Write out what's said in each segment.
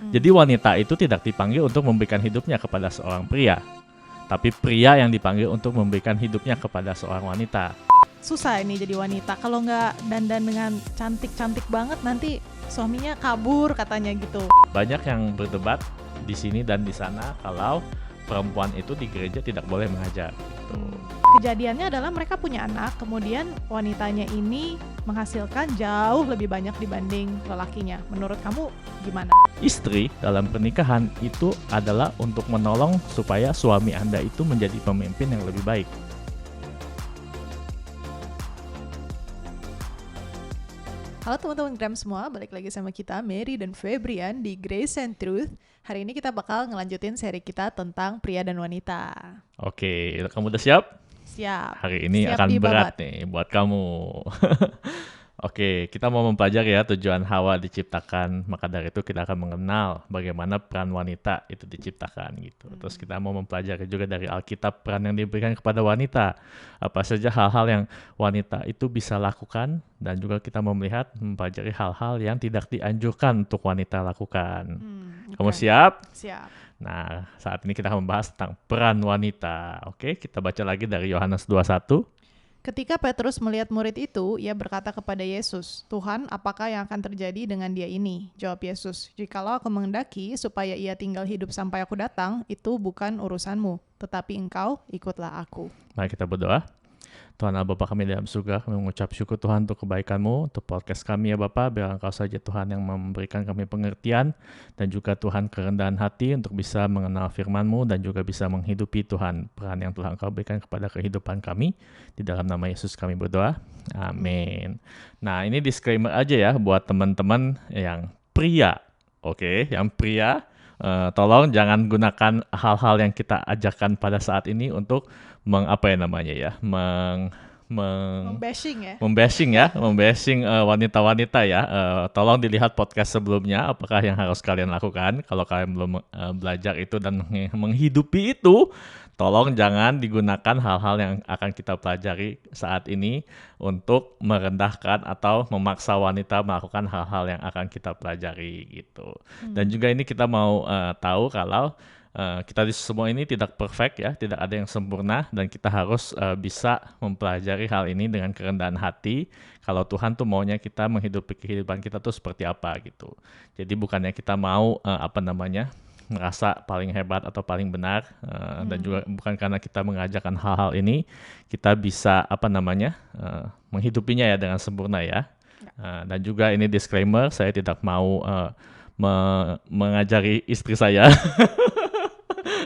Jadi wanita itu tidak dipanggil untuk memberikan hidupnya kepada seorang pria, tapi pria yang dipanggil untuk memberikan hidupnya kepada seorang wanita. Susah ini jadi wanita kalau nggak dandan dengan cantik-cantik banget nanti suaminya kabur katanya gitu. Banyak yang berdebat di sini dan di sana kalau perempuan itu di gereja tidak boleh mengajar. Gitu. Kejadiannya adalah mereka punya anak, kemudian wanitanya ini menghasilkan jauh lebih banyak dibanding lelakinya. Menurut kamu gimana? Istri dalam pernikahan itu adalah untuk menolong supaya suami Anda itu menjadi pemimpin yang lebih baik. Halo teman-teman Gram semua, balik lagi sama kita Mary dan Febrian di Grace and Truth. Hari ini kita bakal ngelanjutin seri kita tentang pria dan wanita. Oke, kamu udah siap? Siap. Hari ini Siap akan dibabat. berat nih buat kamu. Oke, kita mau mempelajari ya tujuan Hawa diciptakan. Maka dari itu kita akan mengenal bagaimana peran wanita itu diciptakan gitu. Terus kita mau mempelajari juga dari Alkitab peran yang diberikan kepada wanita. Apa saja hal-hal yang wanita itu bisa lakukan, dan juga kita mau mempelajari hal-hal yang tidak dianjurkan untuk wanita lakukan. Kamu siap? Siap. Nah, saat ini kita akan membahas tentang peran wanita. Oke, kita baca lagi dari Yohanes 21. Ketika Petrus melihat murid itu, ia berkata kepada Yesus, "Tuhan, apakah yang akan terjadi dengan dia ini?" Jawab Yesus, "Jikalau aku menghendaki supaya ia tinggal hidup sampai aku datang, itu bukan urusanmu, tetapi engkau ikutlah aku." Mari kita berdoa. Tuhan Allah Bapa kami dalam surga, kami mengucap syukur Tuhan untuk kebaikan-Mu, untuk podcast kami ya Bapa, biar Engkau saja Tuhan yang memberikan kami pengertian, dan juga Tuhan kerendahan hati untuk bisa mengenal firman-Mu, dan juga bisa menghidupi Tuhan peran yang telah Engkau berikan kepada kehidupan kami. Di dalam nama Yesus kami berdoa, amin. Nah, ini disclaimer aja ya buat teman-teman yang pria, oke, yang pria. Tolong jangan gunakan hal-hal yang kita ajarkan pada saat ini untuk membashing wanita-wanita ya. Tolong dilihat podcast sebelumnya apakah yang harus kalian lakukan. Kalau kalian belum belajar itu dan menghidupi itu, tolong jangan digunakan hal-hal yang akan kita pelajari saat ini untuk merendahkan atau memaksa wanita melakukan hal-hal yang akan kita pelajari gitu. Dan juga ini kita mau tahu kalau kita semua ini tidak perfect ya, tidak ada yang sempurna, dan kita harus bisa mempelajari hal ini dengan kerendahan hati. Kalau Tuhan tuh maunya kita menghidupi kehidupan kita tuh seperti apa gitu. Jadi bukannya kita mau merasa paling hebat atau paling benar, dan juga bukan karena kita mengajarkan hal-hal ini kita bisa menghidupinya ya dengan sempurna ya. Dan juga ini disclaimer, saya tidak mau mengajari istri saya.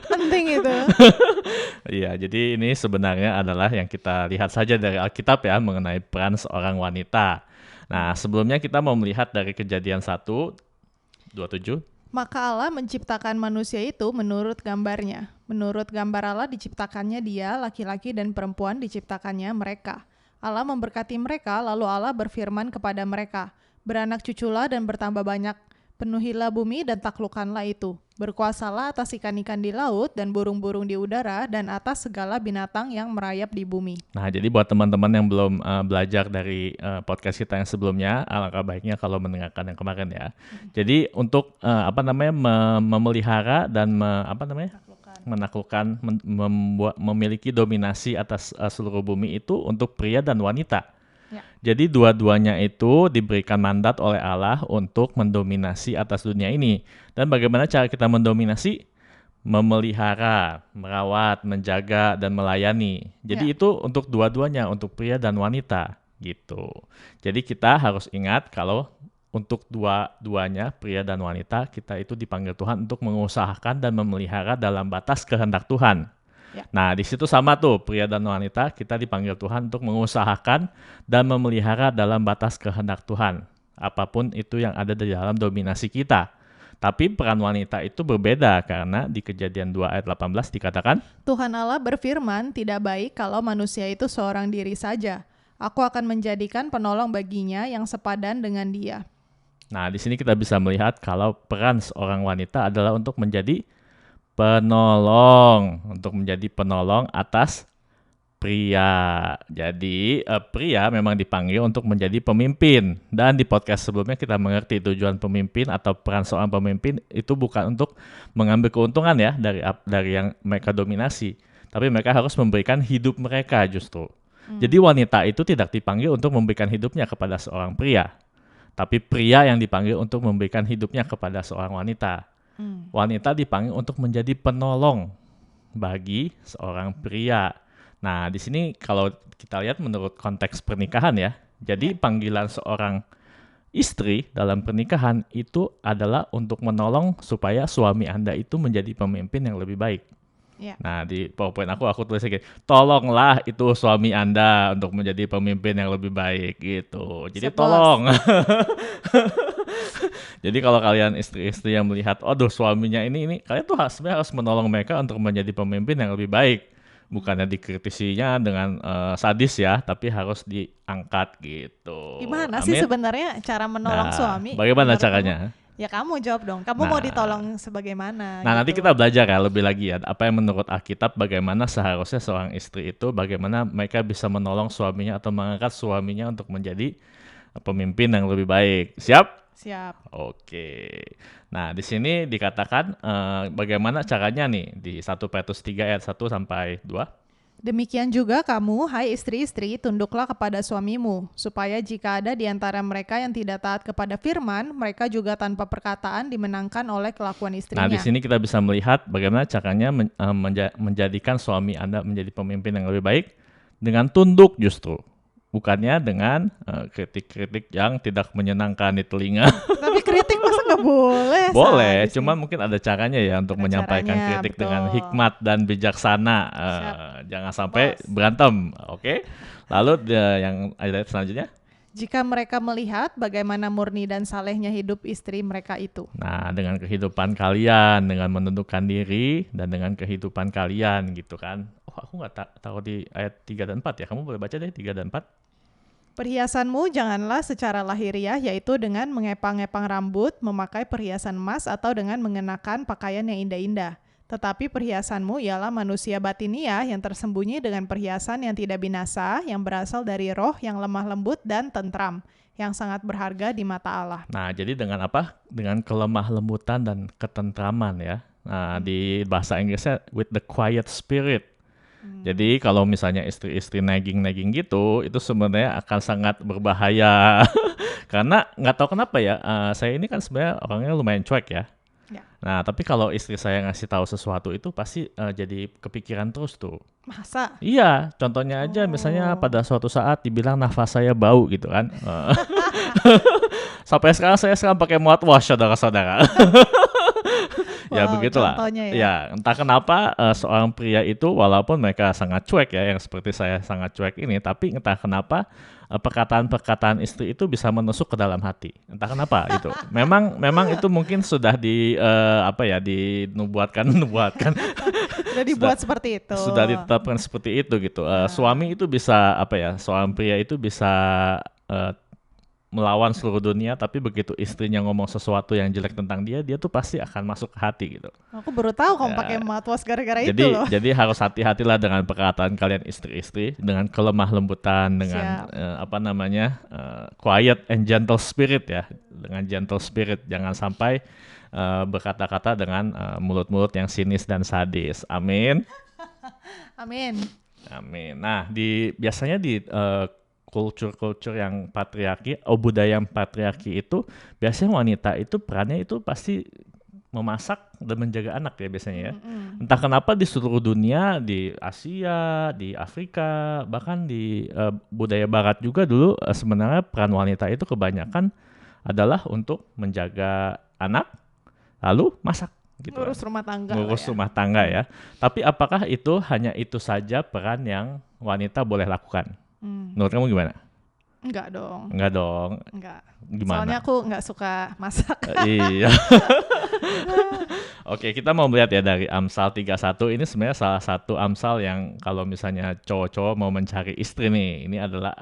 Penting itu. Iya, jadi ini sebenarnya adalah yang kita lihat saja dari Alkitab ya mengenai peran seorang wanita. Nah, sebelumnya kita mau melihat dari Kejadian 1:27. Maka Allah menciptakan manusia itu menurut gambarnya. Menurut gambar Allah diciptakannya dia, laki-laki dan perempuan diciptakannya mereka. Allah memberkati mereka, lalu Allah berfirman kepada mereka, "Beranak cuculah dan bertambah banyak, penuhilah bumi dan taklukkanlah itu. Berkuasalah atas ikan-ikan di laut dan burung-burung di udara dan atas segala binatang yang merayap di bumi." Nah, jadi buat teman-teman yang belum belajar dari podcast kita yang sebelumnya, alangkah baiknya kalau mendengarkan yang kemarin ya. Jadi untuk memelihara dan menaklukkan, memiliki dominasi atas seluruh bumi itu untuk pria dan wanita. Ya. Jadi dua-duanya itu diberikan mandat oleh Allah untuk mendominasi atas dunia ini. Dan bagaimana cara kita mendominasi? Memelihara, merawat, menjaga, dan melayani. Jadi itu untuk dua-duanya, untuk pria dan wanita gitu. Jadi kita harus ingat kalau untuk dua-duanya, pria dan wanita, kita itu dipanggil Tuhan untuk mengusahakan dan memelihara dalam batas kehendak Tuhan. Ya. Nah, di situ sama tuh, pria dan wanita, kita dipanggil Tuhan untuk mengusahakan dan memelihara dalam batas kehendak Tuhan. Apapun itu yang ada di dalam dominasi kita. Tapi peran wanita itu berbeda karena di Kejadian 2 ayat 18 dikatakan, Tuhan Allah berfirman, "Tidak baik kalau manusia itu seorang diri saja. Aku akan menjadikan penolong baginya yang sepadan dengan dia." Nah, di sini kita bisa melihat kalau peran seorang wanita adalah untuk menjadi penolong atas pria. Jadi pria memang dipanggil untuk menjadi pemimpin. Dan di podcast sebelumnya kita mengerti tujuan pemimpin atau peran seorang pemimpin itu bukan untuk mengambil keuntungan ya dari yang mereka dominasi. Tapi mereka harus memberikan hidup mereka justru. Jadi wanita itu tidak dipanggil untuk memberikan hidupnya kepada seorang pria. Tapi pria yang dipanggil untuk memberikan hidupnya kepada seorang wanita. Wanita dipanggil untuk menjadi penolong bagi seorang pria. Nah, di sini kalau kita lihat menurut konteks pernikahan ya. Jadi panggilan seorang istri dalam pernikahan itu adalah untuk menolong supaya suami Anda itu menjadi pemimpin yang lebih baik. Ya. Nah, di PowerPoint aku tulis gini, tolonglah itu suami Anda untuk menjadi pemimpin yang lebih baik gitu. Jadi Siap, tolong. Jadi kalau kalian istri-istri yang melihat, aduh suaminya ini kalian tuh sebenarnya harus menolong mereka untuk menjadi pemimpin yang lebih baik. Bukannya dikritisinya dengan sadis ya, tapi harus diangkat gitu. Gimana sih Amin. sebenarnya cara menolong Nah, suami? bagaimana menurut caranya? kamu? Ya kamu jawab dong. Kamu mau Nah. ditolong sebagaimana? Nah, nanti gitu. kita belajar ya lebih lagi ya, apa yang menurut Alkitab bagaimana seharusnya seorang istri itu, bagaimana mereka bisa menolong suaminya atau mengangkat suaminya untuk menjadi pemimpin yang lebih baik. Siap? Siap. Oke. Nah, di sini dikatakan bagaimana caranya nih di 1 Petrus 3 ayat 1 sampai 2. Demikian juga kamu, hai istri-istri, tunduklah kepada suamimu, supaya jika ada di antara mereka yang tidak taat kepada firman, mereka juga tanpa perkataan dimenangkan oleh kelakuan istrinya. Nah, di sini kita bisa melihat bagaimana caranya menjadikan suami Anda menjadi pemimpin yang lebih baik dengan tunduk justru. Bukannya dengan kritik-kritik yang tidak menyenangkan di telinga. Tapi kritik masa nggak boleh? Boleh, sadis cuma nih. mungkin ada caranya ya untuk Ada menyampaikan caranya, kritik betul. dengan hikmat dan bijaksana. Jangan sampai Bos. berantem, oke? Lalu yang ayat selanjutnya. Jika mereka melihat bagaimana murni dan salehnya hidup istri mereka itu. Nah, dengan kehidupan kalian, dengan menundukkan diri, dan dengan kehidupan kalian gitu kan. Oh, aku nggak tahu di ayat 3 dan 4 ya. Kamu boleh baca deh 3 dan 4. Perhiasanmu janganlah secara lahiriah, yaitu dengan mengepang-epang rambut, memakai perhiasan emas, atau dengan mengenakan pakaian yang indah-indah. Tetapi perhiasanmu ialah manusia batiniah yang tersembunyi dengan perhiasan yang tidak binasa, yang berasal dari roh yang lemah lembut dan tentram, yang sangat berharga di mata Allah. Nah, jadi dengan apa? Dengan kelemah lembutan dan ketentraman ya. Nah, di bahasa Inggrisnya with the quiet spirit. Jadi kalau misalnya istri-istri nagging gitu, itu sebenarnya akan sangat berbahaya. Karena nggak tahu kenapa ya, saya ini kan sebenarnya orangnya lumayan cuek ya. Ya. Nah, tapi kalau istri saya ngasih tahu sesuatu itu pasti jadi kepikiran terus tuh. Masa? Iya, contohnya aja misalnya pada suatu saat dibilang nafas saya bau gitu kan. Sampai sekarang pakai mouthwash saudara-saudara. Ya Wow, begitulah. contohnya ya. Ya, entah kenapa seorang pria itu walaupun mereka sangat cuek ya, yang seperti saya sangat cuek ini, tapi entah kenapa perkataan-perkataan istri itu bisa menusuk ke dalam hati. Entah kenapa itu. Memang itu mungkin sudah dinubuatkan. Sudah dibuat seperti itu. Sudah ditetapkan seperti itu gitu. Suami itu bisa seorang pria itu bisa melawan seluruh dunia, tapi begitu istrinya ngomong sesuatu yang jelek tentang dia tuh pasti akan masuk ke hati gitu. Aku baru tahu kamu pakai mouthwash gara-gara itu Jadi loh. jadi harus hati-hatilah dengan perkataan kalian istri-istri, dengan kelemah lembutan, dengan quiet and gentle spirit ya, dengan gentle spirit. Jangan sampai berkata-kata dengan mulut-mulut yang sinis dan sadis. Amin. Amin. Amin. Nah, biasanya di culture yang patriarki, budaya yang patriarki itu biasanya wanita itu perannya itu pasti memasak dan menjaga anak ya biasanya ya. Entah kenapa di seluruh dunia, di Asia, di Afrika, bahkan di budaya barat juga dulu sebenarnya peran wanita itu kebanyakan adalah untuk menjaga anak lalu masak gitu. Ngurus rumah tangga. Ngurus rumah tangga ya. Tapi apakah itu hanya itu saja peran yang wanita boleh lakukan? Menurut kamu gimana? Enggak dong. Enggak dong. Enggak. Gimana? Soalnya aku enggak suka masak. Iya. Oke, kita mau melihat ya dari Amsal 31. Ini sebenarnya salah satu Amsal yang kalau misalnya cowok-cowok mau mencari istri nih, ini adalah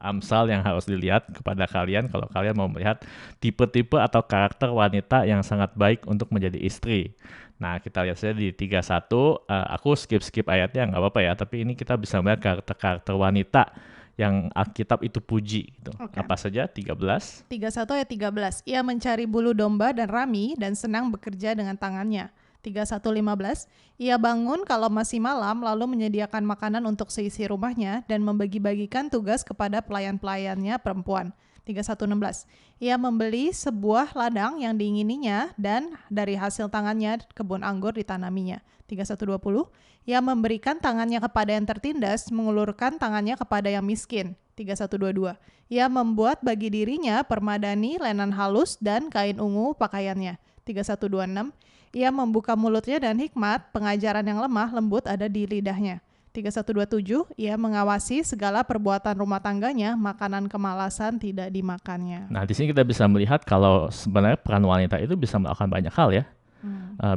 Amsal yang harus dilihat kepada kalian kalau kalian mau melihat tipe-tipe atau karakter wanita yang sangat baik untuk menjadi istri. Nah, kita lihat saja di 31, aku skip ayatnya nggak apa-apa ya, tapi ini kita bisa melihat karakter-karakter wanita yang Alkitab itu puji. Gitu. Oke. Apa saja? 13. 31 ayat 13. Ia mencari bulu domba dan rami dan senang bekerja dengan tangannya. 31:15. Ia bangun kalau masih malam lalu menyediakan makanan untuk seisi rumahnya dan membagi-bagikan tugas kepada pelayan-pelayannya perempuan. 31:16. Ia membeli sebuah ladang yang diingininya dan dari hasil tangannya kebun anggur ditanaminya. 31:20. Ia memberikan tangannya kepada yang tertindas, mengulurkan tangannya kepada yang miskin. 31:22. Ia membuat bagi dirinya permadani, lenan halus, dan kain ungu pakaiannya. 31:26. Ia membuka mulutnya dan hikmat, pengajaran yang lemah lembut ada di lidahnya. 31:27. Ia mengawasi segala perbuatan rumah tangganya, makanan kemalasan tidak dimakannya. Nah, di sini kita bisa melihat kalau sebenarnya peran wanita itu bisa melakukan banyak hal ya.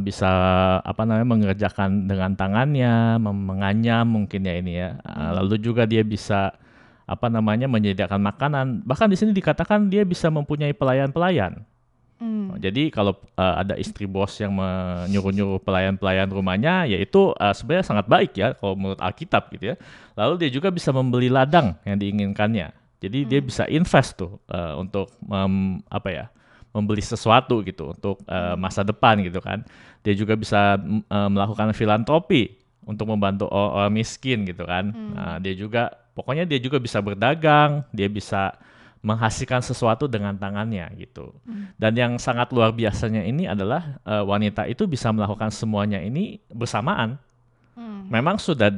Bisa mengerjakan dengan tangannya, menganyam mungkin ya ini ya. Lalu juga dia bisa menyediakan makanan. Bahkan di sini dikatakan dia bisa mempunyai pelayan-pelayan. Jadi kalau ada istri bos yang menyuruh-nyuruh pelayan-pelayan rumahnya, ya itu sebenarnya sangat baik ya kalau menurut Alkitab gitu ya. Lalu dia juga bisa membeli ladang yang diinginkannya. Jadi dia bisa invest tuh untuk membeli sesuatu gitu untuk masa depan gitu kan. Dia juga bisa melakukan filantropi untuk membantu orang miskin gitu kan. Dia juga bisa berdagang, dia bisa menghasilkan sesuatu dengan tangannya gitu. Dan yang sangat luar biasanya ini adalah wanita itu bisa melakukan semuanya ini bersamaan. Memang sudah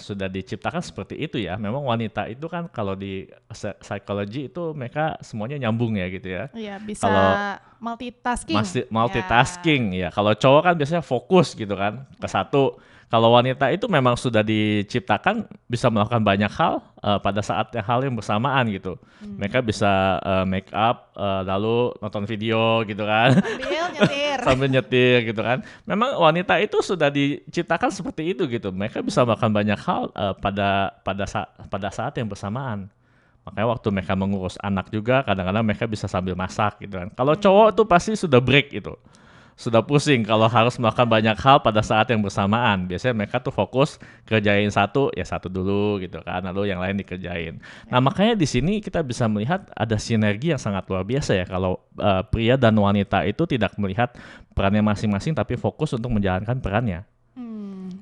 sudah diciptakan seperti itu ya. Memang wanita itu kan kalau di psikologi itu mereka semuanya nyambung ya gitu ya. Iya, bisa kalau multitasking. Ya. Kalau cowok kan biasanya fokus gitu kan ke satu. Kalau wanita itu memang sudah diciptakan bisa melakukan banyak hal pada saat hal yang bersamaan gitu. Mereka bisa make up, lalu nonton video gitu kan. Sambil nyetir gitu kan. Memang wanita itu sudah diciptakan seperti itu gitu. Mereka bisa melakukan banyak hal pada saat yang bersamaan. Makanya waktu mereka mengurus anak juga kadang-kadang mereka bisa sambil masak gitu kan. Kalau cowok tuh pasti sudah break itu. Sudah pusing kalau harus melakukan banyak hal pada saat yang bersamaan. Biasanya mereka tuh fokus kerjain satu dulu gitu kan, lalu yang lain dikerjain. Nah, makanya di sini kita bisa melihat ada sinergi yang sangat luar biasa ya kalau pria dan wanita itu tidak melihat perannya masing-masing tapi fokus untuk menjalankan perannya.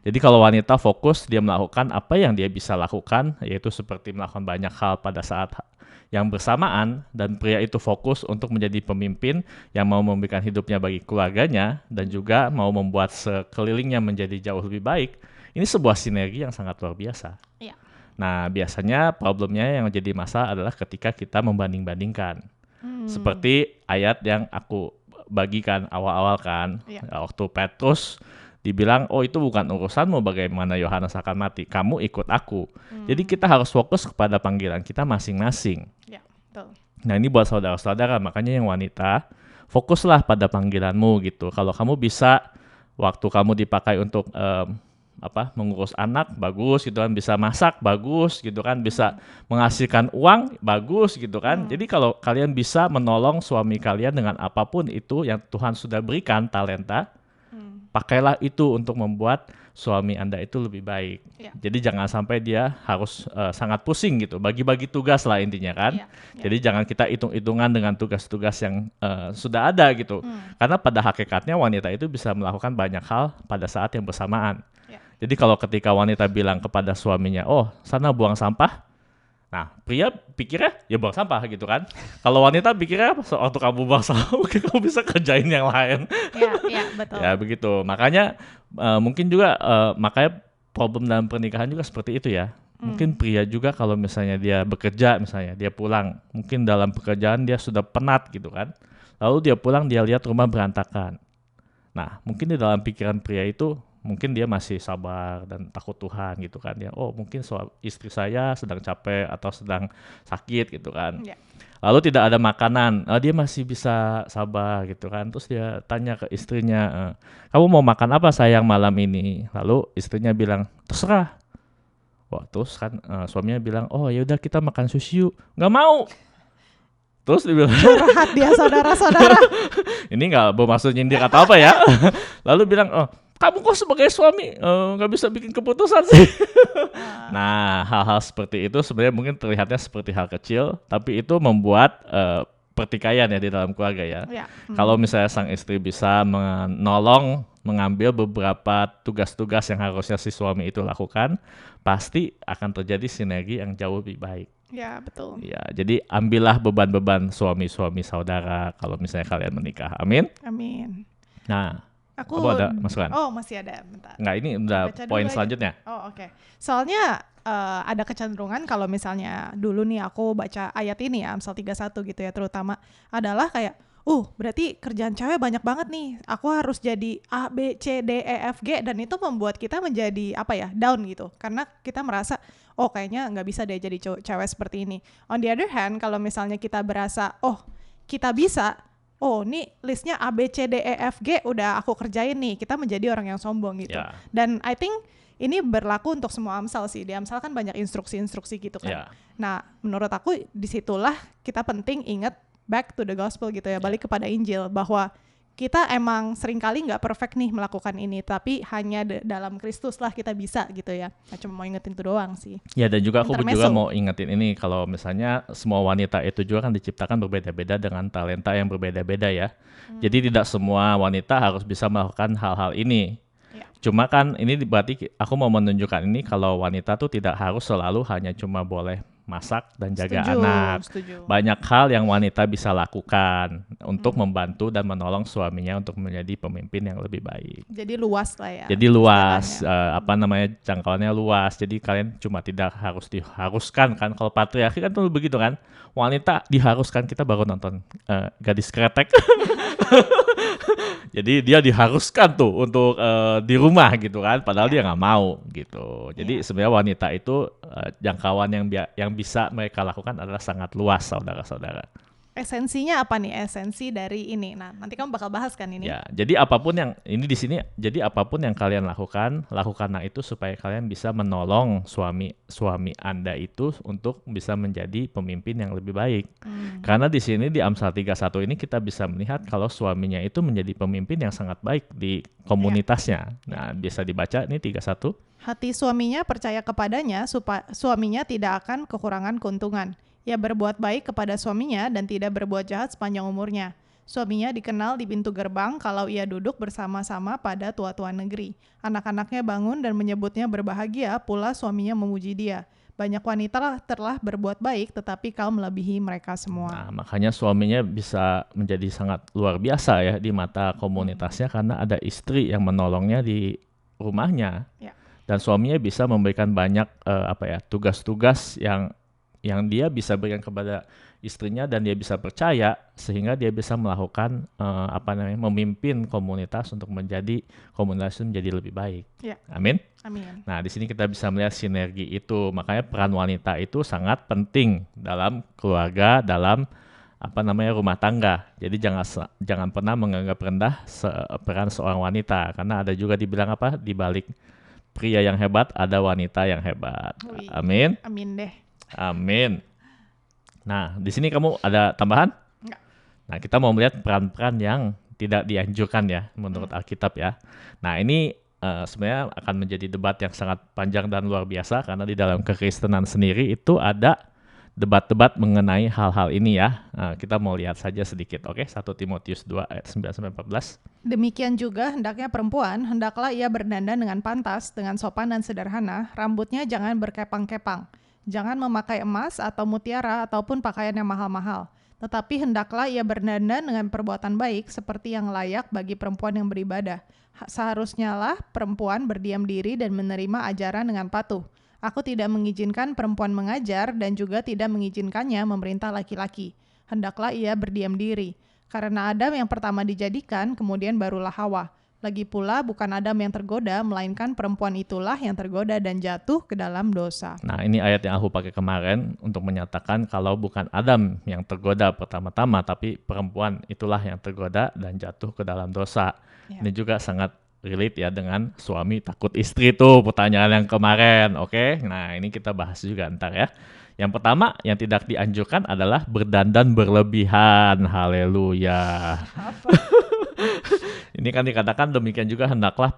Jadi kalau wanita fokus dia melakukan apa yang dia bisa lakukan, yaitu seperti melakukan banyak hal pada saat yang bersamaan, dan pria itu fokus untuk menjadi pemimpin yang mau memberikan hidupnya bagi keluarganya dan juga mau membuat sekelilingnya menjadi jauh lebih baik. Ini sebuah sinergi yang sangat luar biasa. Iya. Nah, biasanya problemnya yang jadi masalah adalah ketika kita membanding-bandingkan. Seperti ayat yang aku bagikan awal-awal kan, waktu Petrus dibilang, oh itu bukan urusanmu bagaimana Yohanes akan mati, kamu ikut aku. Jadi kita harus fokus kepada panggilan kita masing-masing. Ya, betul. Nah ini buat saudara-saudara, makanya yang wanita, fokuslah pada panggilanmu gitu. Kalau kamu bisa, waktu kamu dipakai untuk mengurus anak, bagus gitu kan, bisa masak, bagus gitu kan, bisa menghasilkan uang, bagus gitu kan. Jadi kalau kalian bisa menolong suami kalian dengan apapun itu yang Tuhan sudah berikan talenta, pakailah itu untuk membuat suami Anda itu lebih baik. Ya. Jadi jangan sampai dia harus sangat pusing gitu. Bagi-bagi tugas lah intinya kan. Ya. Jadi jangan kita hitung-hitungan dengan tugas-tugas yang sudah ada gitu. Karena pada hakikatnya wanita itu bisa melakukan banyak hal pada saat yang bersamaan. Ya. Jadi kalau ketika wanita bilang kepada suaminya, oh sana buang sampah. Nah, pria pikirnya ya buang sampah gitu kan. Kalau wanita pikirnya waktu kamu buang sampah mungkin kamu bisa kerjain yang lain. Iya, betul. Ya begitu. Makanya mungkin juga makanya problem dalam pernikahan juga seperti itu ya. Mungkin pria juga kalau misalnya dia bekerja, misalnya dia pulang, mungkin dalam pekerjaan dia sudah penat gitu kan. Lalu dia pulang dia lihat rumah berantakan. Nah, mungkin di dalam pikiran pria itu mungkin dia masih sabar dan takut Tuhan gitu kan ya. Oh mungkin istri saya sedang capek atau sedang sakit gitu kan. Yeah. Lalu tidak ada makanan, dia masih bisa sabar gitu kan. Terus dia tanya ke istrinya, kamu mau makan apa sayang malam ini? Lalu istrinya bilang, terserah. Wah, terus kan suaminya bilang, oh ya udah kita makan sushi yuk. Nggak mau. Terus dia bilang, Curhat dia saudara-saudara. ini nggak bermaksud nyindir atau apa ya. Lalu bilang, oh kamu kok sebagai suami nggak bisa bikin keputusan sih. Nah, hal-hal seperti itu sebenarnya mungkin terlihatnya seperti hal kecil, tapi itu membuat pertikaian ya di dalam keluarga ya. Ya. Kalau misalnya sang istri bisa menolong mengambil beberapa tugas-tugas yang harusnya si suami itu lakukan, pasti akan terjadi sinergi yang jauh lebih baik. Ya, betul. Ya, jadi ambillah beban-beban suami-suami saudara kalau misalnya kalian menikah. Amin. Amin. Nah, Aku apa ada masukan? Oh, masih ada. Bentar. Nggak, ini udah Baca dulu poin aja. selanjutnya. Oh, oke. Soalnya ada kecenderungan kalau misalnya dulu nih aku baca ayat ini ya, Amsal 31 gitu ya, terutama adalah kayak berarti kerjaan cewek banyak banget nih. Aku harus jadi A, B, C, D, E, F, G, dan itu membuat kita menjadi down gitu. Karena kita merasa kayaknya nggak bisa deh jadi cewek seperti ini. On the other hand, kalau misalnya kita berasa kita bisa, nih listnya A, B, C, D, E, F, G udah aku kerjain nih, kita menjadi orang yang sombong gitu. Yeah. Dan I think ini berlaku untuk semua Amsal sih. Di Amsal kan banyak instruksi-instruksi gitu kan. Yeah. Nah, menurut aku disitulah kita penting ingat back to the gospel gitu ya, balik kepada Injil, bahwa kita emang seringkali nggak perfect nih melakukan ini, tapi hanya dalam Kristus lah kita bisa gitu ya. Nah, cuma mau ingetin itu doang sih. Ya, dan juga aku Intermezzo. juga mau ingetin ini, kalau misalnya semua wanita itu juga kan diciptakan berbeda-beda dengan talenta yang berbeda-beda ya. Jadi tidak semua wanita harus bisa melakukan hal-hal ini. Ya. Cuma kan ini berarti aku mau menunjukkan ini kalau wanita tuh tidak harus selalu hanya cuma boleh masak dan jaga anak. Setuju. Banyak hal yang wanita bisa lakukan untuk membantu dan menolong suaminya untuk menjadi pemimpin yang lebih baik. Jadi luas lah ya. Jadi luas, jangkauannya luas. Jadi kalian cuma tidak harus diharuskan kan. Kalau patriarki kan tuh begitu kan. Wanita diharuskan, kita baru nonton Gadis Kretek. Jadi dia diharuskan tuh untuk di rumah gitu kan. Padahal dia nggak mau gitu. Jadi sebenarnya wanita itu jangkauan yang bisa mereka lakukan adalah sangat luas, saudara-saudara. Esensinya apa nih? Esensi dari ini. Nah, nanti kamu bakal bahas kan ini. Ya, jadi apapun yang ini di sini, jadi apapun yang kalian lakukanlah itu supaya kalian bisa menolong suami Anda itu untuk bisa menjadi pemimpin yang lebih baik. Karena di sini di Amsal 31 ini kita bisa melihat kalau suaminya itu menjadi pemimpin yang sangat baik di komunitasnya. Nah, bisa dibaca nih 31. Hati suaminya percaya kepadanya supaya suaminya tidak akan kekurangan keuntungan. Ia berbuat baik kepada suaminya dan tidak berbuat jahat sepanjang umurnya. Suaminya dikenal di pintu gerbang kalau ia duduk bersama-sama pada tua-tua negeri. Anak-anaknya bangun dan menyebutnya berbahagia, pula suaminya memuji dia. Banyak wanita telah berbuat baik, tetapi kau melebihi mereka semua. Nah, makanya suaminya bisa menjadi sangat luar biasa ya di mata komunitasnya karena ada istri yang menolongnya di rumahnya. Ya. Dan suaminya bisa memberikan banyak tugas-tugas yang dia bisa berikan kepada istrinya dan dia bisa percaya sehingga dia bisa melakukan memimpin komunitas untuk menjadi komunitas itu menjadi lebih baik. Ya. Amin. Amin. Nah, di sini kita bisa melihat sinergi itu. Makanya peran wanita itu sangat penting dalam keluarga, dalam rumah tangga. Jadi jangan pernah menganggap rendah peran seorang wanita karena ada juga dibilang di balik pria yang hebat ada wanita yang hebat. Wih. Amin. Amin deh. Amin. Nah, di sini kamu ada tambahan? Enggak. Nah, kita mau melihat peran-peran yang tidak dianjurkan ya menurut Alkitab ya. Nah, ini sebenarnya akan menjadi debat yang sangat panjang dan luar biasa karena di dalam kekristenan sendiri itu ada debat-debat mengenai hal-hal ini ya. Nah, kita mau lihat saja sedikit. Oke, 1 Timotius 2 ayat 9-14. Demikian juga hendaknya perempuan, hendaklah ia berdandan dengan pantas, dengan sopan dan sederhana, rambutnya jangan berkepang-kepang. Jangan memakai emas atau mutiara ataupun pakaian yang mahal-mahal. Tetapi hendaklah ia berdandan dengan perbuatan baik seperti yang layak bagi perempuan yang beribadah. Seharusnya lah perempuan berdiam diri dan menerima ajaran dengan patuh. Aku tidak mengizinkan perempuan mengajar dan juga tidak mengizinkannya memerintah laki-laki. Hendaklah ia berdiam diri. Karena Adam yang pertama dijadikan, kemudian barulah Hawa. Lagi pula bukan Adam yang tergoda, melainkan perempuan itulah yang tergoda dan jatuh ke dalam dosa. Nah, ini ayat yang aku pakai kemarin untuk menyatakan kalau bukan Adam yang tergoda pertama-tama, tapi perempuan itulah yang tergoda dan jatuh ke dalam dosa. Ya. Ini juga sangat relate ya dengan suami takut istri tuh pertanyaan yang kemarin. Oke, nah ini kita bahas juga ntar ya. Yang pertama yang tidak dianjurkan adalah berdandan berlebihan. Haleluya. Ini kan dikatakan demikian juga hendaklah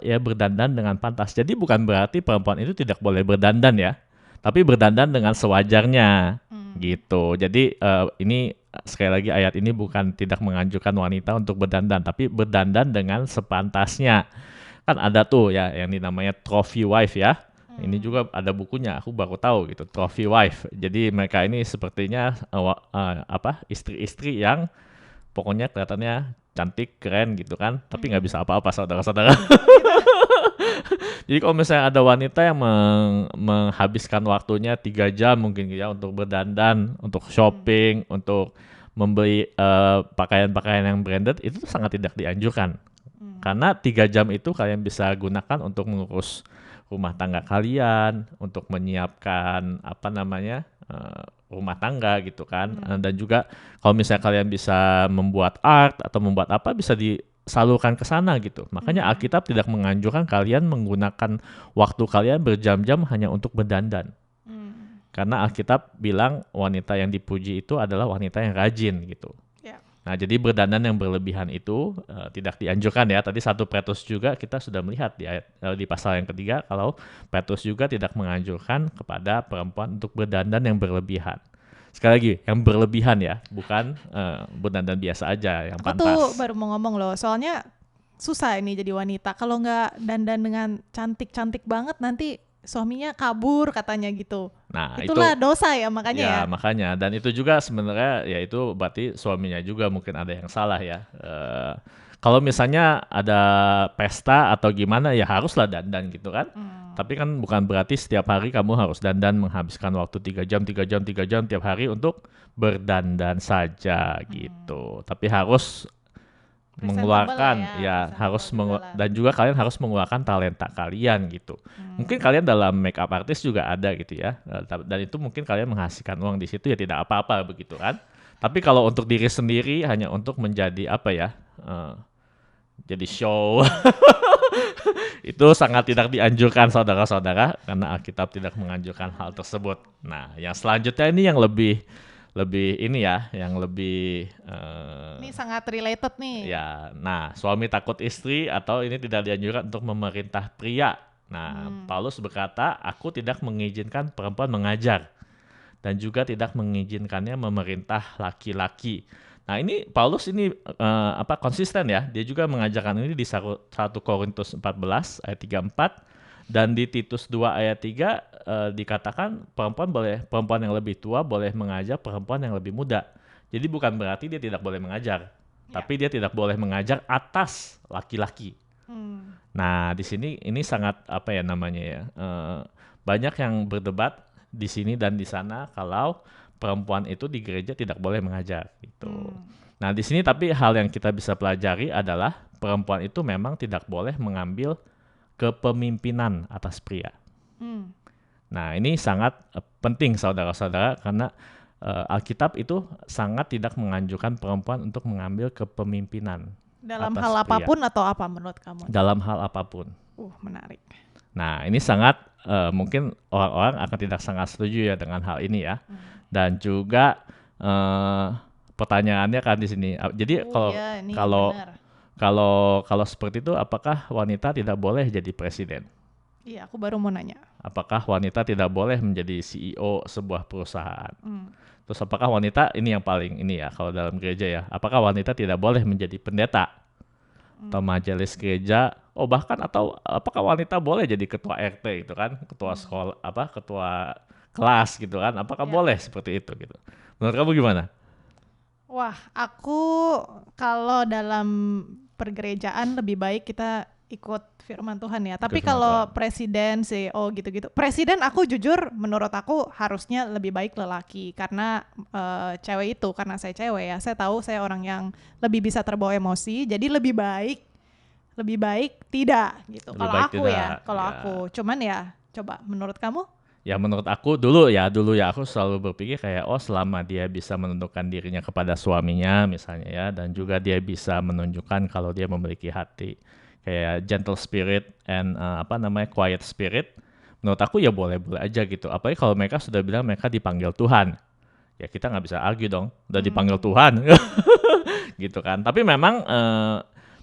ia berdandan dengan pantas. Jadi bukan berarti perempuan itu tidak boleh berdandan ya, tapi berdandan dengan sewajarnya gitu. Jadi ini sekali lagi ayat ini bukan tidak menganjurkan wanita untuk berdandan, tapi berdandan dengan sepantasnya. Kan ada tuh ya yang dinamanya trophy wife ya. Ini juga ada bukunya, aku baru tahu gitu, trophy wife. Jadi mereka ini sepertinya istri-istri yang pokoknya kelihatannya cantik, keren gitu kan, tapi nggak bisa apa-apa saudara-saudara. Jadi kalau misalnya ada wanita yang menghabiskan waktunya 3 jam mungkin ya untuk berdandan, untuk shopping, untuk membeli pakaian-pakaian yang branded, itu sangat tidak dianjurkan. Karena 3 jam itu kalian bisa gunakan untuk mengurus rumah tangga kalian, untuk menyiapkan rumah tangga gitu kan. Dan juga kalau misalnya kalian bisa membuat art atau membuat apa, bisa disalurkan ke sana gitu. Makanya Alkitab tidak menganjurkan kalian menggunakan waktu kalian berjam-jam hanya untuk berdandan. Karena Alkitab bilang wanita yang dipuji itu adalah wanita yang rajin gitu. Nah, jadi berdandan yang berlebihan itu tidak dianjurkan ya. Tadi 1 Petrus juga kita sudah melihat di pasal yang ketiga kalau Petrus juga tidak menganjurkan kepada perempuan untuk berdandan yang berlebihan. Sekali lagi, yang berlebihan ya, bukan berdandan biasa aja yang pantas. Aku tuh baru mau ngomong loh, soalnya susah ini jadi wanita. Kalau nggak dandan dengan cantik-cantik banget nanti suaminya kabur katanya gitu. Nah, itulah itu dosa ya makanya ya. Makanya, dan itu juga sebenarnya ya itu berarti suaminya juga mungkin ada yang salah ya. Kalau misalnya ada pesta atau gimana ya haruslah dandan gitu kan. Tapi kan bukan berarti setiap hari kamu harus dandan menghabiskan waktu 3 jam tiap hari untuk berdandan saja gitu. Tapi harus mengeluarkan dan juga kalian harus mengeluarkan talenta kalian gitu. Mungkin kalian dalam makeup artist juga ada gitu ya, dan itu mungkin kalian menghasilkan uang di situ ya tidak apa-apa begitu kan. Tapi kalau untuk diri sendiri hanya untuk menjadi jadi show itu sangat tidak dianjurkan saudara-saudara, karena Alkitab tidak menganjurkan hal tersebut. Nah, yang selanjutnya ini yang lebih ini ya, yang lebih ini sangat related nih. Ya, nah suami takut istri atau ini tidak dianjurkan untuk memerintah pria. Nah, Paulus berkata, aku tidak mengizinkan perempuan mengajar dan juga tidak mengizinkannya memerintah laki-laki. Nah, ini Paulus ini konsisten ya. Dia juga mengajarkan ini di 1 Korintus 14 ayat 34. Dan di Titus 2 ayat 3 dikatakan perempuan yang lebih tua boleh mengajar perempuan yang lebih muda. Jadi bukan berarti dia tidak boleh mengajar, tapi dia tidak boleh mengajar atas laki-laki. Nah, di sini ini sangat banyak yang berdebat di sini dan di sana kalau perempuan itu di gereja tidak boleh mengajar gitu. Nah, di sini tapi hal yang kita bisa pelajari adalah perempuan itu memang tidak boleh mengambil kepemimpinan atas pria. Nah, ini sangat penting saudara-saudara, karena Alkitab itu sangat tidak menganjurkan perempuan untuk mengambil kepemimpinan dalam atas hal pria. apapun atau apa menurut kamu? Dalam hal apapun. Menarik. Nah, ini sangat mungkin orang-orang akan tidak sangat setuju ya dengan hal ini ya. Dan juga pertanyaannya kan di sini. Jadi kalau seperti itu, apakah wanita tidak boleh jadi presiden? Iya, aku baru mau nanya. Apakah wanita tidak boleh menjadi CEO sebuah perusahaan? Terus apakah wanita, ini yang paling ini ya, kalau dalam gereja ya, apakah wanita tidak boleh menjadi pendeta atau majelis gereja? Atau apakah wanita boleh jadi ketua RT gitu kan, ketua sekolah, ketua kelas gitu kan? Apakah boleh seperti itu gitu? Menurut kamu gimana? Wah, aku kalau dalam pergerejaan lebih baik kita ikut firman Tuhan ya. Tapi kalau presiden, CEO gitu-gitu, presiden aku jujur menurut aku harusnya lebih baik lelaki, karena cewek itu, karena saya cewek ya, saya tahu saya orang yang lebih bisa terbawa emosi, jadi lebih baik tidak gitu. Kalau aku, cuman ya coba menurut kamu? Ya menurut aku dulu ya aku selalu berpikir kayak selama dia bisa menundukkan dirinya kepada suaminya misalnya ya, dan juga dia bisa menunjukkan kalau dia memiliki hati kayak gentle spirit and quiet spirit, menurut aku ya boleh-boleh aja gitu. Apalagi kalau mereka sudah bilang mereka dipanggil Tuhan, ya kita nggak bisa argue dong, udah dipanggil Tuhan, gitu kan. Tapi memang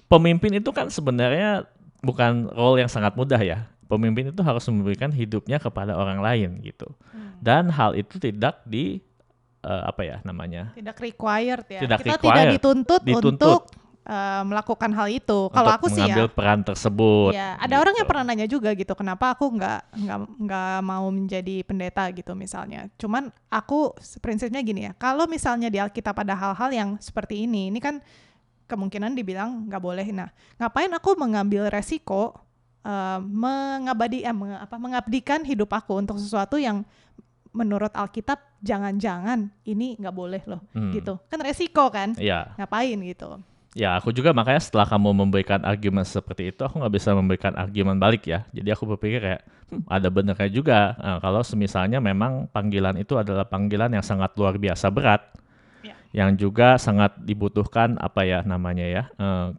pemimpin itu kan sebenarnya bukan role yang sangat mudah ya. Pemimpin itu harus memberikan hidupnya kepada orang lain gitu. Dan hal itu tidak tidak required ya. Tidak Kita required, tidak dituntut untuk melakukan hal itu. Kalau aku sih mengambil peran tersebut. Ya, ada orang yang pernah nanya juga gitu, kenapa aku nggak mau menjadi pendeta gitu misalnya. Cuman aku prinsipnya gini ya, kalau misalnya di Alkitab ada hal-hal yang seperti ini kan kemungkinan dibilang nggak boleh. Nah, ngapain aku mengambil resiko mengabdikan hidup aku untuk sesuatu yang menurut Alkitab jangan-jangan ini nggak boleh loh, gitu. Kan resiko kan? Iya. Ngapain gitu? Ya, aku juga makanya setelah kamu memberikan argumen seperti itu, aku nggak bisa memberikan argumen balik ya. Jadi aku berpikir kayak, ada benernya juga. Kalau semisalnya memang panggilan itu adalah panggilan yang sangat luar biasa berat, yang juga sangat dibutuhkan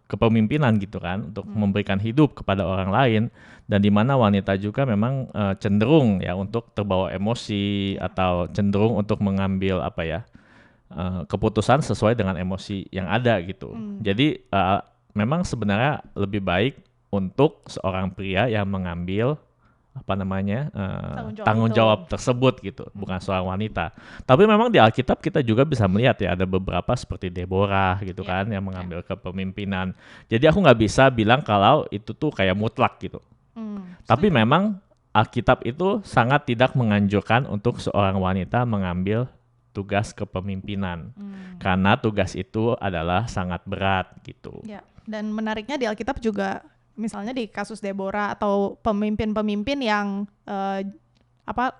kepemimpinan gitu kan, untuk memberikan hidup kepada orang lain, dan di mana wanita juga memang cenderung ya untuk terbawa emosi atau cenderung untuk mengambil keputusan sesuai dengan emosi yang ada gitu. Jadi memang sebenarnya lebih baik untuk seorang pria yang mengambil tanggung jawab tersebut gitu, bukan seorang wanita. Tapi memang di Alkitab kita juga bisa melihat ya, ada beberapa seperti Deborah gitu kan yang mengambil kepemimpinan. Jadi aku nggak bisa bilang kalau itu tuh kayak mutlak gitu. Tapi memang Alkitab itu sangat tidak menganjurkan untuk seorang wanita mengambil tugas kepemimpinan, karena tugas itu adalah sangat berat gitu. Ya, dan menariknya di Alkitab juga, misalnya di kasus Deborah atau pemimpin-pemimpin yang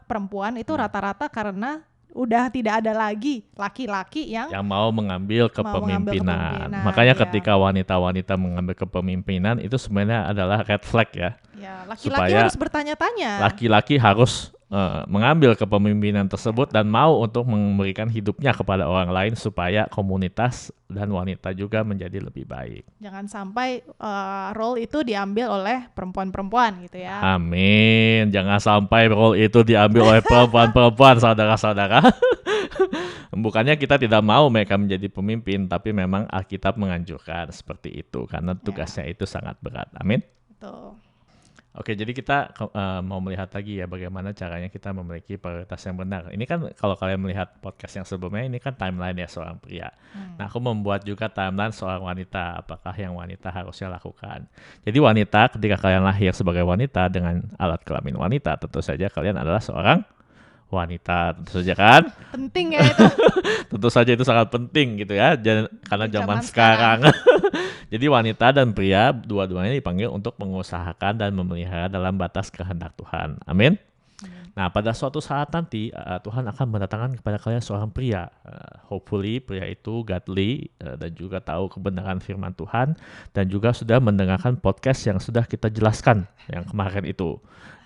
perempuan itu rata-rata karena udah tidak ada lagi laki-laki yang mau mengambil kepemimpinan. Makanya ketika wanita-wanita mengambil kepemimpinan itu sebenarnya adalah red flag ya. Ya, laki-laki harus bertanya-tanya. Laki-laki harus mengambil kepemimpinan tersebut dan mau untuk memberikan hidupnya kepada orang lain supaya komunitas dan wanita juga menjadi lebih baik. Jangan sampai role itu diambil oleh perempuan-perempuan gitu ya. Amin. Jangan sampai role itu diambil oleh perempuan-perempuan, saudara-saudara. Bukannya kita tidak mau mereka menjadi pemimpin, tapi memang Alkitab menganjurkan seperti itu karena tugasnya itu sangat berat. Amin. Betul. Oke, jadi kita mau melihat lagi ya bagaimana caranya kita memiliki prioritas yang benar. Ini kan kalau kalian melihat podcast yang sebelumnya, ini kan timeline ya seorang pria. Nah, aku membuat juga timeline seorang wanita, apakah yang wanita harusnya lakukan. Jadi wanita, ketika kalian lahir sebagai wanita dengan alat kelamin wanita, tentu saja kalian adalah seorang wanita, tentu saja kan? Penting ya itu. Tentu saja itu sangat penting gitu ya, karena zaman sekarang. Jadi wanita dan pria dua-duanya dipanggil untuk mengusahakan dan memelihara dalam batas kehendak Tuhan. Amin. Nah, pada suatu saat nanti Tuhan akan mendatangkan kepada kalian seorang pria. Hopefully pria itu godly dan juga tahu kebenaran firman Tuhan dan juga sudah mendengarkan podcast yang sudah kita jelaskan yang kemarin itu.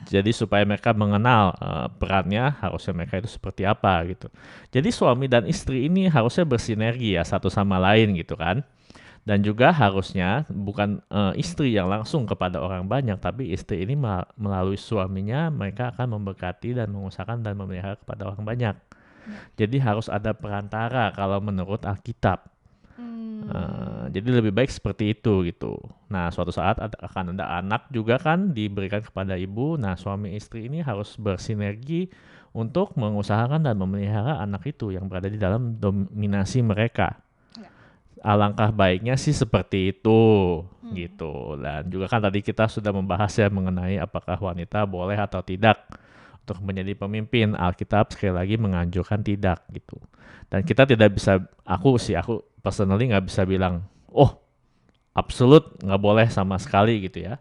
Jadi supaya mereka mengenal perannya, harusnya mereka itu seperti apa gitu. Jadi suami dan istri ini harusnya bersinergi ya satu sama lain gitu kan. Dan juga harusnya bukan istri yang langsung kepada orang banyak, tapi istri ini melalui suaminya mereka akan memberkati dan mengusahakan dan memelihara kepada orang banyak. Jadi harus ada perantara kalau menurut Alkitab. Jadi lebih baik seperti itu gitu. Nah, suatu saat akan ada anak juga kan diberikan kepada ibu. Nah, suami istri ini harus bersinergi untuk mengusahakan dan memelihara anak itu yang berada di dalam dominasi mereka. Alangkah baiknya sih seperti itu gitu. Dan juga kan tadi kita sudah membahas ya mengenai apakah wanita boleh atau tidak untuk menjadi pemimpin. Alkitab sekali lagi menganjurkan tidak gitu. Dan kita tidak bisa, aku personally nggak bisa bilang, absolut nggak boleh sama sekali gitu ya.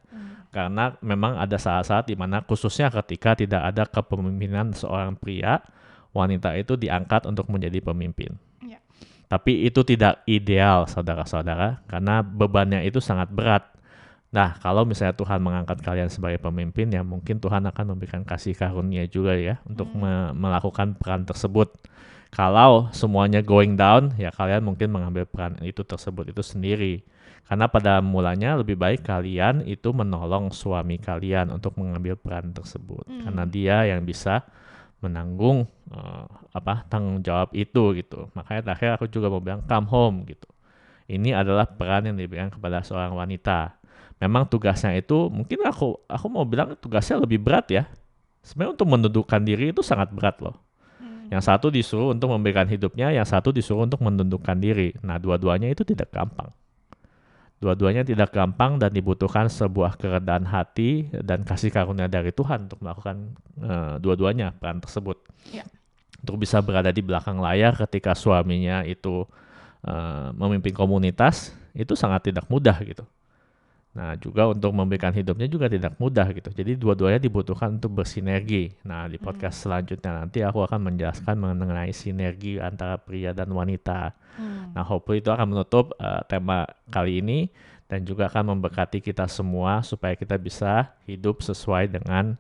Karena memang ada saat-saat di mana khususnya ketika tidak ada kepemimpinan seorang pria, wanita itu diangkat untuk menjadi pemimpin. Tapi itu tidak ideal saudara-saudara karena bebannya itu sangat berat. Nah, kalau misalnya Tuhan mengangkat kalian sebagai pemimpin, ya mungkin Tuhan akan memberikan kasih karunia juga ya untuk melakukan peran tersebut. Kalau semuanya going down, ya kalian mungkin mengambil peran tersebut itu sendiri. Karena pada mulanya lebih baik kalian itu menolong suami kalian untuk mengambil peran tersebut. Karena dia yang bisa menanggung tanggung jawab itu gitu. Makanya terakhir aku juga mau bilang come home gitu. Ini adalah peran yang diberikan kepada seorang wanita. Memang tugasnya itu mungkin aku mau bilang tugasnya lebih berat ya. Sebenarnya untuk mendudukkan diri itu sangat berat loh. Yang satu disuruh untuk memberikan hidupnya, yang satu disuruh untuk mendudukkan diri. Nah, dua-duanya itu tidak gampang. Dua-duanya tidak gampang dan dibutuhkan sebuah kerendahan hati dan kasih karunia dari Tuhan untuk melakukan dua-duanya peran tersebut. Ya. Untuk bisa berada di belakang layar ketika suaminya itu memimpin komunitas, itu sangat tidak mudah gitu. Nah, juga untuk memberikan hidupnya juga tidak mudah gitu. Jadi dua-duanya dibutuhkan untuk bersinergi. Nah, di podcast selanjutnya nanti aku akan menjelaskan mengenai sinergi antara pria dan wanita. Nah, hopefully itu akan menutup tema kali ini dan juga akan memberkati kita semua supaya kita bisa hidup sesuai dengan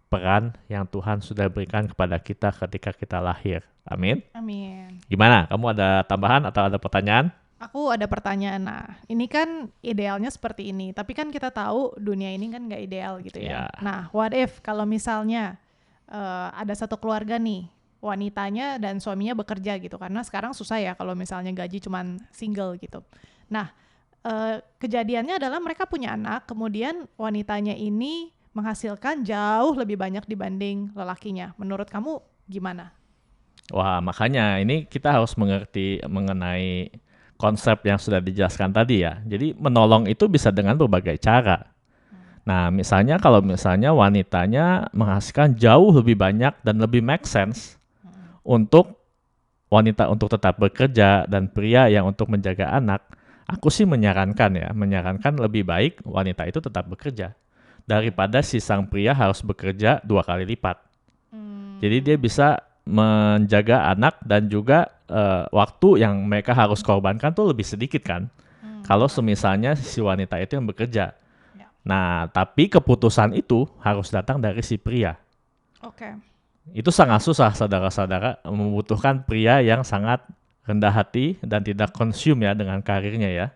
peran yang Tuhan sudah berikan kepada kita ketika kita lahir. Amin. Amin. Gimana? Kamu ada tambahan atau ada pertanyaan? Aku ada pertanyaan. Nah, ini kan idealnya seperti ini, tapi kan kita tahu dunia ini kan nggak ideal gitu ya. Nah, what if kalau misalnya ada satu keluarga nih, wanitanya dan suaminya bekerja gitu, karena sekarang susah ya kalau misalnya gaji cuman single gitu. Nah, kejadiannya adalah mereka punya anak, kemudian wanitanya ini menghasilkan jauh lebih banyak dibanding lelakinya. Menurut kamu gimana? Wah, makanya ini kita harus mengerti mengenai konsep yang sudah dijelaskan tadi ya. Jadi menolong itu bisa dengan berbagai cara. Nah, misalnya kalau wanitanya menghasilkan jauh lebih banyak dan lebih make sense untuk wanita untuk tetap bekerja dan pria yang untuk menjaga anak, aku sih menyarankan lebih baik wanita itu tetap bekerja daripada si sang pria harus bekerja 2 kali lipat. Jadi dia bisa menjaga anak dan juga waktu yang mereka harus korbankan tuh lebih sedikit kan. Kalau semisalnya si wanita itu yang bekerja. Ya. Nah, tapi keputusan itu harus datang dari si pria. Oke. Itu sangat susah saudara-saudara, membutuhkan pria yang sangat rendah hati dan tidak consume ya dengan karirnya ya.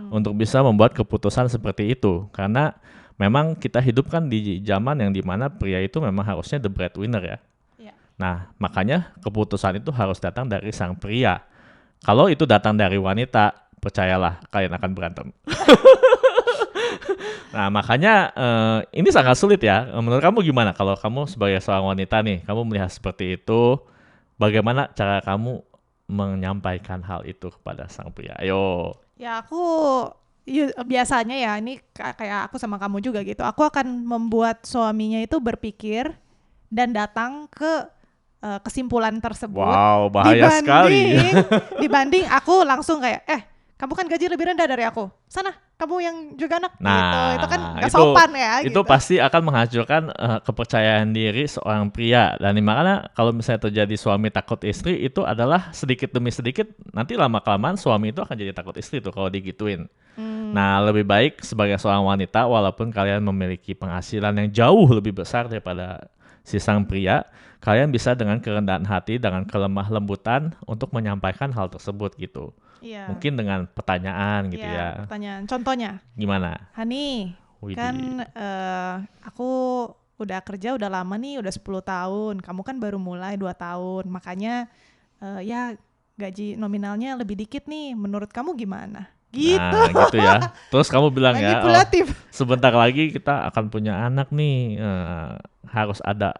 Untuk bisa membuat keputusan seperti itu. Karena memang kita hidup kan di zaman yang dimana pria itu memang harusnya the breadwinner ya. Nah, makanya keputusan itu harus datang dari sang pria. Kalau itu datang dari wanita, percayalah kalian akan berantem. Nah, makanya ini sangat sulit ya. Menurut kamu gimana? Kalau kamu sebagai seorang wanita nih, kamu melihat seperti itu, bagaimana cara kamu menyampaikan hal itu kepada sang pria? Ayo. Ya biasanya ya, ini kayak aku sama kamu juga gitu. Aku akan membuat suaminya itu berpikir dan datang ke kesimpulan tersebut. Wow, bahaya sekali. Dibanding aku langsung kayak, kamu kan gaji lebih rendah dari aku. Sana, kamu yang juga anak. Nah, gitu. Itu kan gak sopan ya. Itu gitu. pasti akan menghancurkan kepercayaan diri seorang pria. Dan makanya kalau misalnya terjadi suami takut istri, itu adalah sedikit demi sedikit, nanti lama-kelamaan suami itu akan jadi takut istri tuh kalau digituin. Nah, lebih baik sebagai seorang wanita, walaupun kalian memiliki penghasilan yang jauh lebih besar daripada si sang pria, kalian bisa dengan kerendahan hati, dengan kelemah lembutan untuk menyampaikan hal tersebut gitu. Iya. Mungkin dengan pertanyaan gitu ya. Pertanyaan. Contohnya. Gimana? Hani, kan aku udah kerja udah lama nih, udah 10 tahun. Kamu kan baru mulai 2 tahun. Makanya ya gaji nominalnya lebih dikit nih. Menurut kamu gimana? Gitu. Nah, gitu ya. Terus kamu bilang ya, sebentar lagi kita akan punya anak nih. Harus ada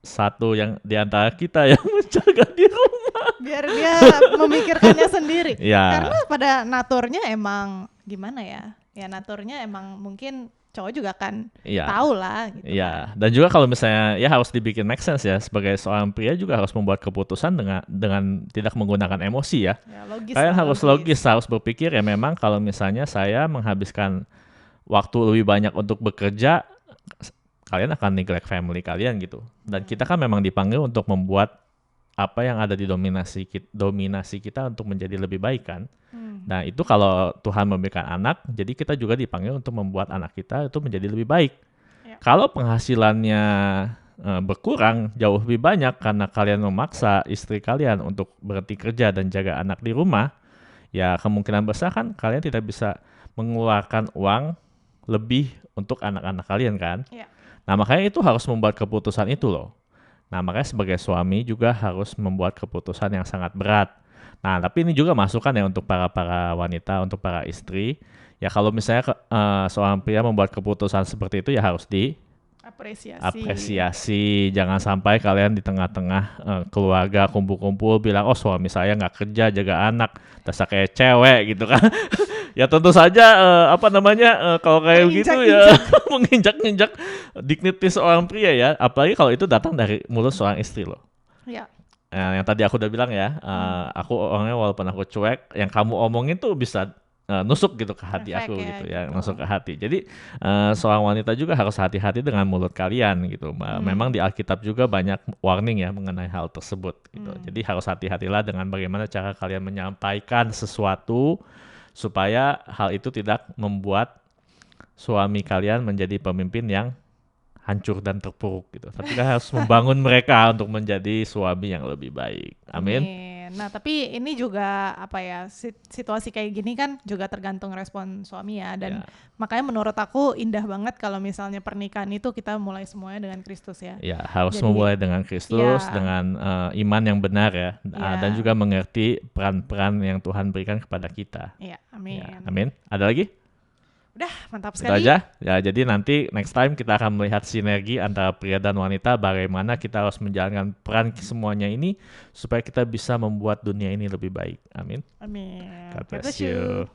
satu yang di antara kita yang menjaga di rumah. Biar dia memikirkannya sendiri. Ya. Karena pada naturnya emang gimana ya? Ya naturnya emang mungkin cowok juga kan tahu lah gitu. Iya. Dan juga kalau misalnya ya harus dibikin make sense ya. Sebagai seorang pria juga harus membuat keputusan dengan tidak menggunakan emosi ya. Kalian harus logis, harus berpikir ya memang kalau misalnya saya menghabiskan waktu lebih banyak untuk bekerja, kalian akan neglect family kalian gitu. Dan kita kan memang dipanggil untuk membuat apa yang ada di dominasi kita untuk menjadi lebih baik kan. Nah itu kalau Tuhan memberikan anak, jadi kita juga dipanggil untuk membuat anak kita itu menjadi lebih baik. Ya. Kalau penghasilannya berkurang jauh lebih banyak karena kalian memaksa istri kalian untuk berhenti kerja dan jaga anak di rumah, ya kemungkinan besar kan kalian tidak bisa mengeluarkan uang lebih untuk anak-anak kalian kan. Iya. Nah makanya itu harus membuat keputusan itu loh. Nah makanya sebagai suami juga harus membuat keputusan yang sangat berat. Nah tapi ini juga masukan ya untuk para wanita, untuk para istri. Ya kalau misalnya seorang pria membuat keputusan seperti itu ya harus apresiasi. Jangan sampai kalian di tengah-tengah keluarga kumpul-kumpul bilang, oh suami saya nggak kerja jaga anak, dasar kayak cewek gitu kan. Ya tentu saja kalau kayak begitu ya menginjak-injak dignity seorang pria ya, apalagi kalau itu datang dari mulut seorang istri loh. Iya. Yang tadi aku udah bilang ya, aku orangnya walaupun aku cuek, yang kamu omongin tuh bisa nusuk gitu ke hati Efek aku ya, gitu ya, gitu. nusuk ke hati. Jadi seorang wanita juga harus hati-hati dengan mulut kalian gitu. Memang di Alkitab juga banyak warning ya mengenai hal tersebut gitu. Jadi harus hati-hatilah dengan bagaimana cara kalian menyampaikan sesuatu supaya hal itu tidak membuat suami kalian menjadi pemimpin yang hancur dan terpuruk gitu. Tapi kan harus membangun mereka untuk menjadi suami yang lebih baik. Amin. Nah, tapi ini juga situasi kayak gini kan juga tergantung respon suami ya, dan makanya menurut aku indah banget kalau misalnya pernikahan itu kita mulai semuanya dengan Kristus ya. Ya, harus memulai dengan Kristus, dengan iman yang benar ya, dan juga mengerti peran-peran yang Tuhan berikan kepada kita. Iya, amin. Ya, amin. Ada lagi? Udah, mantap Itu sekali. aja. Ya, jadi nanti next time kita akan melihat sinergi antara pria dan wanita, bagaimana kita harus menjalankan peran semuanya ini supaya kita bisa membuat dunia ini lebih baik. Amin. Amin. God bless you.